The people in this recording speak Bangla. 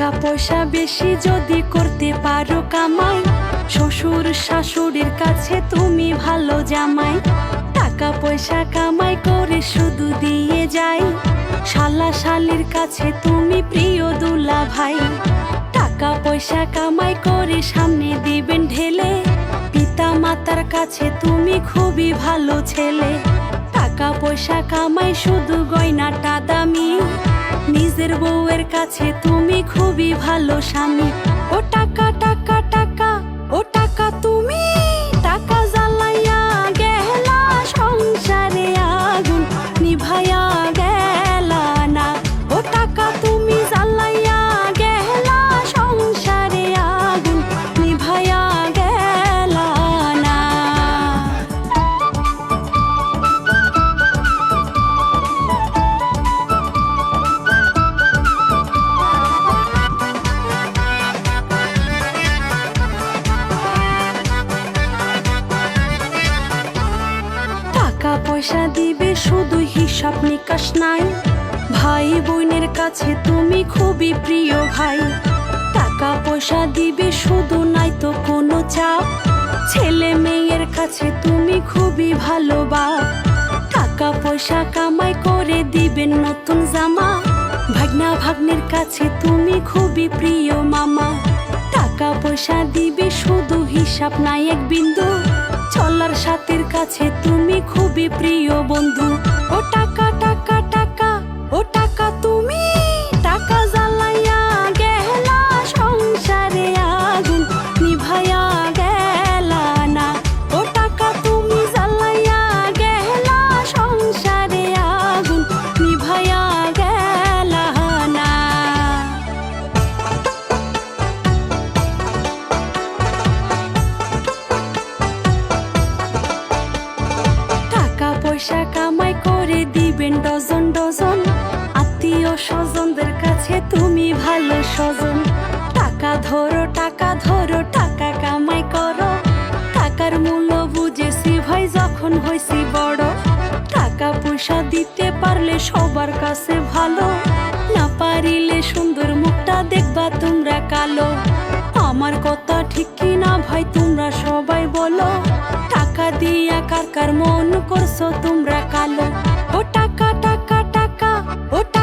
টাকা পয়সা বেশি যদি করতে পারো কামাই, শ্বশুর শাশুড়ির কাছে তুমি ভালো জামাই। টাকা পয়সা কামাই করে শুধু দিয়ে যাই, শালা শালির কাছে তুমি প্রিয় দুলা ভাই। টাকা পয়সা কামাই করে সামনে দিবেন ঢেলে, পিতা মাতার কাছে তুমি খুবই ভালো ছেলে। টাকা পয়সা কামাই শুধু গয়নাটা দামি, নিজের বউয়ের কাছে তুমি খুবই ভালো স্বামী। ও টাকা টাকা টাকা, ও টাকা তুমি টাকা জ্বালাইয়া গেলা সংসারে আগুন নিভাইয়া গেলা না। ও টাকা তুমি জ্বালাইয়া গেলা সংসারে আগুন নিভাইয়া গেলা না। টাকা পয়সা দিবে শুধু হিসাব নিকাশ নাই, ভাই বোনের কাছে তুমি খুবই প্রিয় ভাই। টাকা পয়সা দিবে শুধু নাই তো কোনো চাপ, ছেলে মেয়ের কাছে তুমি খুবই ভালো বাপ। টাকা পয়সা কামাই করে দিবেন নতুন জামা, ভাগনা ভাগ্নের কাছে তুমি খুবই প্রিয় মামা। টাকা পয়সা দিবে শুধু হিসাব নাই এক বিন্দু, চলার সাথীর কাছে তুমি খুবই প্রিয় বন্ধু। ও টাকা টাকা টাকা, ও টাকা তুমি টাকা জ্বালাইয়া গেলা সংসারে আগুন নিভাইয়া গেলা না। ও টাকা তুমি জ্বালাইয়া গেলা সংসারে আগুন নিভাইয়া গেলা না। টাকা পয়সা কামাই করে দিবেন ডজন ডজন, আত্মীয় স্বজনদের কাছে তুমি ভালো স্বজন। টাকা ধরো টাকা ধরো টাকা কামাই করো, টাকার মূল্য বুঝেছি ভাই যখন হয়েছি বড়। টাকা পয়সা দিতে পারলে সবার কাছে ভালো, না পারিলে সুন্দর মুখটা দেখবা তোমরা কালো। আমার কথা ঠিক কিনা ভাই তোমরা সবাই বলো, টাকা দিয়া কার কার মন করছো তোমরা কালো। ও টাকা টাকা টাকা, ও টাকা